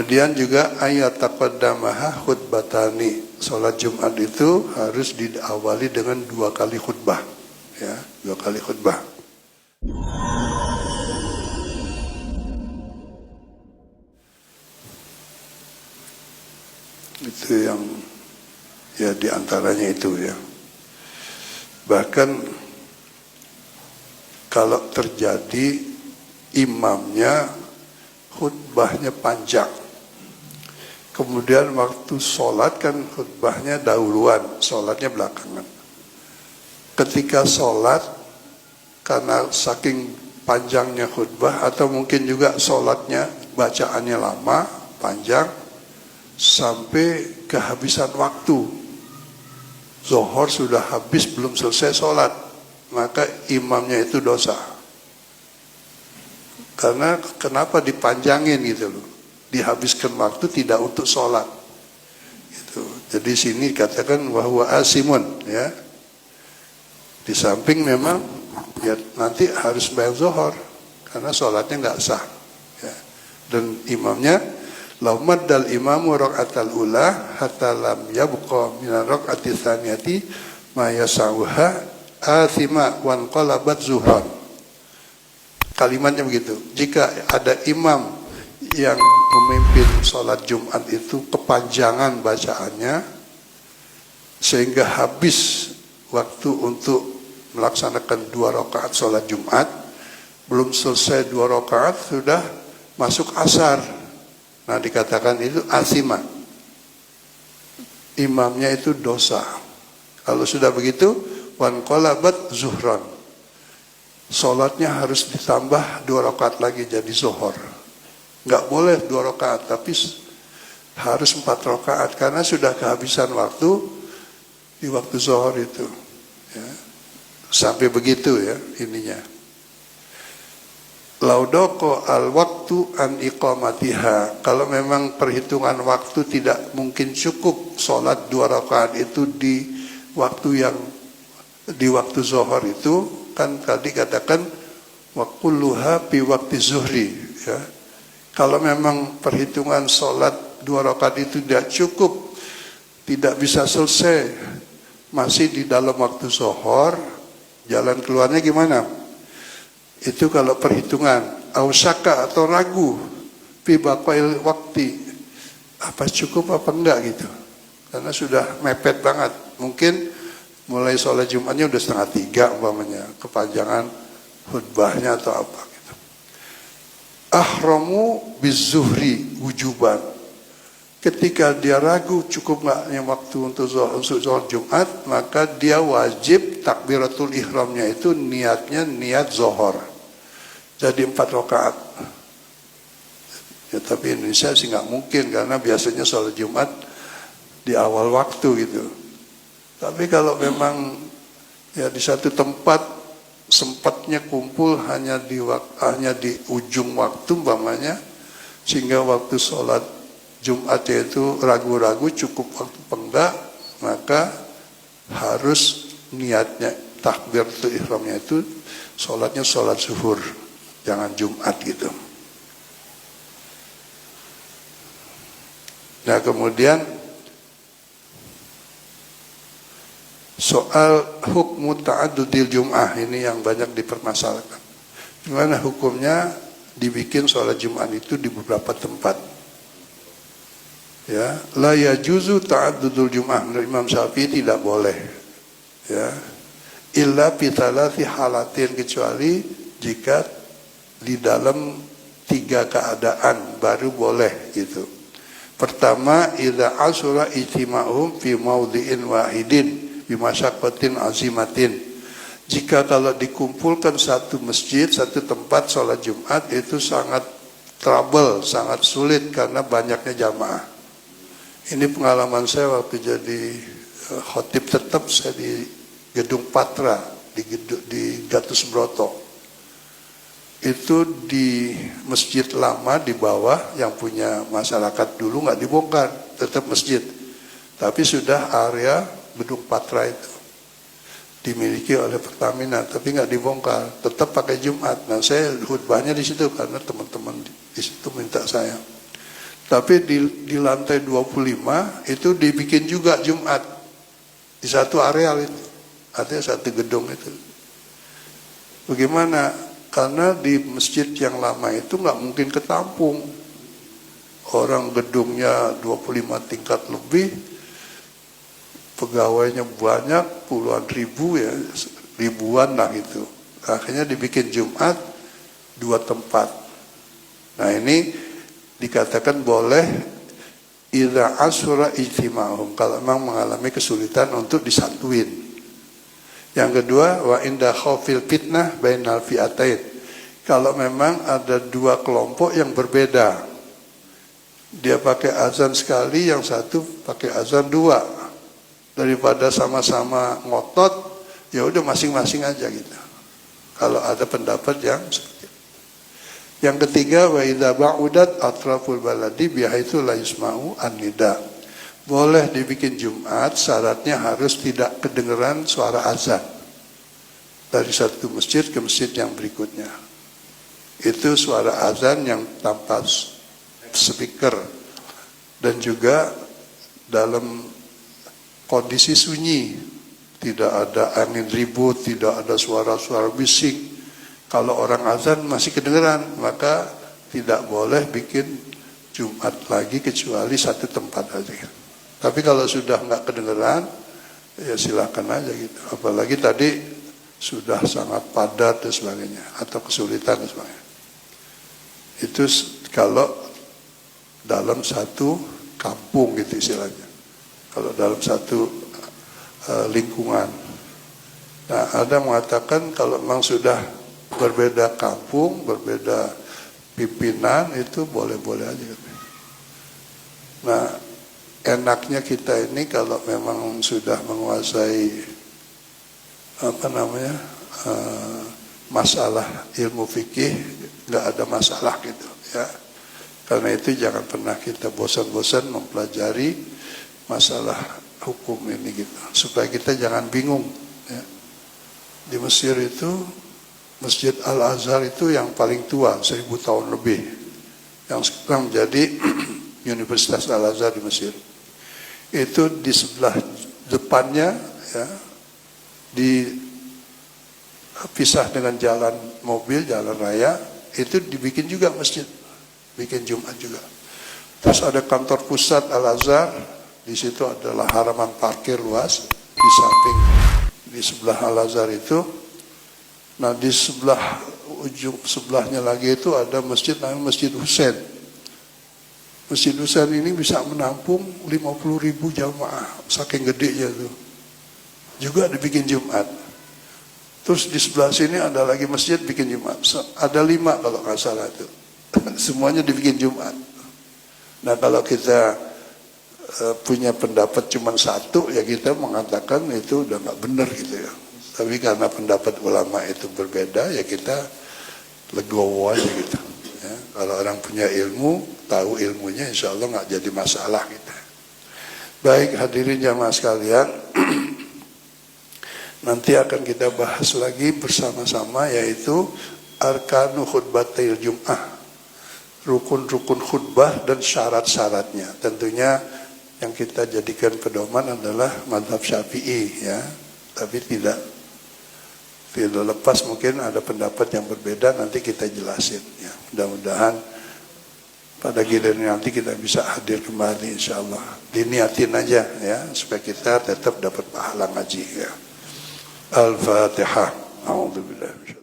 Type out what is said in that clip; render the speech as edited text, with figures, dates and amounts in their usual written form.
Kemudian juga ayat taqaddamaha khutbatani. Salat Jumat itu harus diawali dengan 2 kali khutbah, ya, 2 kali khutbah. Itu yang ya diantaranya itu ya. Bahkan kalau terjadi imamnya khutbahnya panjang, kemudian waktu sholat kan khutbahnya dahuluan, sholatnya belakangan. Ketika sholat, karena saking panjangnya khutbah, atau mungkin juga sholatnya bacaannya lama, panjang, sampai kehabisan waktu, zuhur sudah habis belum selesai sholat, maka imamnya itu dosa. Karena kenapa dipanjangin gitu loh, dihabiskan waktu tidak untuk sholat gitu. Jadi sini katakan bahwa asimun ya. Di samping memang ya nanti harus bayar zuhur karena sholatnya nggak sah ya. Dan imamnya laumat dal imamu raqatal ula hatta lam yabqa min raqati tsaniyati ma yasauha athima wan qalabat zuhran. Kalimatnya begitu. Jika ada imam yang memimpin sholat Jumat itu kepanjangan bacaannya sehingga habis waktu untuk melaksanakan 2 rakaat sholat Jumat, belum selesai 2 rakaat sudah masuk asar. Nah dikatakan itu asima, imamnya itu dosa. Kalau sudah begitu wan qalabat zuhran, sholatnya harus ditambah 2 rakaat lagi jadi zuhur. Enggak boleh 2 rakaat, tapi harus 4 rakaat karena sudah kehabisan waktu di waktu zuhur itu. Ya. Sampai begitu ya ininya. Laudoko al waktu an iqamatiha. Kalau memang perhitungan waktu tidak mungkin cukup sholat 2 rakaat itu di waktu zuhur itu, kan tadi katakan wa kulluha fi waqti zuhri ya. Kalau memang perhitungan sholat 2 rakaat itu tidak cukup, tidak bisa selesai, masih di dalam waktu zuhur, jalan keluarnya gimana? Itu kalau perhitungan ausaka atau ragu fi baqail waqti, apa cukup apa enggak gitu. Karena sudah mepet banget. Mungkin mulai sholat Jumatnya udah 2:30 umpamanya, kepanjangan khutbahnya atau apa gitu. Ahramu bizuhri wujuban. Ketika dia ragu cukup enggaknya waktu untuk sholat Jumat, maka dia wajib takbiratul ihramnya itu niatnya niat zuhur. Jadi 4 rakaat. Ya, tapi Indonesia sih nggak mungkin karena biasanya sholat Jumat di awal waktu gitu. Tapi kalau memang ya di satu tempat sempatnya kumpul hanya di ujung waktu umpamanya, sehingga waktu sholat Jumatnya itu ragu-ragu cukup waktu enggak, maka harus niatnya takbiratul ihramnya itu sholatnya sholat zuhur, jangan Jumat gitu. Nah kemudian soal hukmu ta'addudil jum'ah ini yang banyak dipermasalahkan. Gimana hukumnya dibikin sholat Jumat itu di beberapa tempat? Ya, la yajuzu ta'addudul jum'ah. Menurut Imam Syafi'i tidak boleh. Ya, illa fi thalathi halatin, kecuali jika di dalam 3 keadaan baru boleh gitu. Pertama, idza asura ijtima'uhum fi maudhi'in wahidin bi masyaqqatin azimatin. Jika kalau dikumpulkan satu masjid, satu tempat sholat Jumat itu sangat trouble, sangat sulit karena banyaknya jamaah. Ini pengalaman saya waktu jadi khotib tetap saya di Gedung Patra di Gatus Broto. Itu di masjid lama di bawah yang punya masyarakat dulu nggak dibongkar, tetap masjid. Tapi sudah area Gedung Patra itu dimiliki oleh Pertamina, tapi nggak dibongkar, tetap pakai Jumat. Nah saya khutbahnya di situ karena teman-teman di situ minta saya. Tapi di lantai 25 itu dibikin juga Jumat di satu areal itu, artinya satu gedung itu. Bagaimana? Karena di masjid yang lama itu nggak mungkin ketampung. Orang gedungnya 25 tingkat lebih, pegawainya banyak, puluhan ribu ya, ribuan lah gitu. Akhirnya dibikin Jumat 2 tempat. Nah ini dikatakan boleh idza asura ijtima'hum, kalau memang mengalami kesulitan untuk disatuin. Yang kedua, wa inda khaufil fitnah bainal fi'atain, kalau memang ada dua kelompok yang berbeda, dia pakai azan sekali, yang satu pakai azan dua, daripada sama-sama ngotot, ya udah masing-masing aja gitu. Kalau ada pendapat yang seperti itu. Yang ketiga, wa idza ba'udat atraful baladi bihaitsu la yusma'u an-nida, boleh dibikin Jumat, syaratnya harus tidak kedengeran suara azan dari satu masjid ke masjid yang berikutnya. Itu suara azan yang tanpa speaker, dan juga dalam kondisi sunyi, tidak ada angin ribut, tidak ada suara-suara bising. Kalau orang azan masih kedengeran, maka tidak boleh bikin Jumat lagi kecuali satu tempat aja. Tapi kalau sudah nggak kedengeran, ya silakan aja gitu. Apalagi tadi sudah sangat padat dan sebagainya, atau kesulitan dan sebagainya. Itu kalau dalam satu kampung gitu istilahnya. Kalau dalam satu lingkungan. Nah, ada mengatakan kalau memang sudah berbeda kampung, berbeda pimpinan, itu boleh-boleh aja. Nah, enaknya kita ini kalau memang sudah menguasai masalah ilmu fikih, nggak ada masalah gitu ya. Karena itu jangan pernah kita bosan-bosan mempelajari masalah hukum ini gitu, supaya kita jangan bingung ya. Di Mesir itu Masjid Al-Azhar itu yang paling tua, 1000 tahun lebih, yang sekarang menjadi Universitas Al-Azhar di Mesir. Itu di sebelah depannya ya, dipisah dengan jalan mobil, jalan raya, itu dibikin juga masjid, bikin Jumat juga. Terus ada kantor pusat Al-Azhar, di situ adalah halaman parkir luas, di samping, di sebelah Al-Azhar itu. Nah di sebelah ujung sebelahnya lagi itu ada masjid namanya Masjid Husain. Masjid Husain ini bisa menampung 50.000 jamaah, saking gedenya tuh. Juga dibikin Jumat. Terus di sebelah sini ada lagi masjid bikin Jumat. Ada 5 kalau nggak salah itu. Semuanya dibikin Jumat. Nah kalau kita punya pendapat cuma satu, ya kita mengatakan itu udah nggak benar gitu ya. Tapi karena pendapat ulama itu berbeda, ya kita legowo aja gitu. Ya, kalau orang punya ilmu, tahu ilmunya, insya Allah nggak jadi masalah kita. Baik hadirin jamaah sekalian, nanti akan kita bahas lagi bersama-sama, yaitu arkanu khutbatil jum'ah, rukun-rukun khutbah dan syarat-syaratnya. Tentunya yang kita jadikan pedoman adalah mazhab Syafi'i ya, tapi tidak lepas mungkin ada pendapat yang berbeda, nanti kita jelasin ya. Mudah-mudahan pada giliran nanti kita bisa hadir kembali insyaallah. Diniatin aja ya supaya kita tetap dapat pahala ngaji ya. Al-Fatihah. A'udzubillahi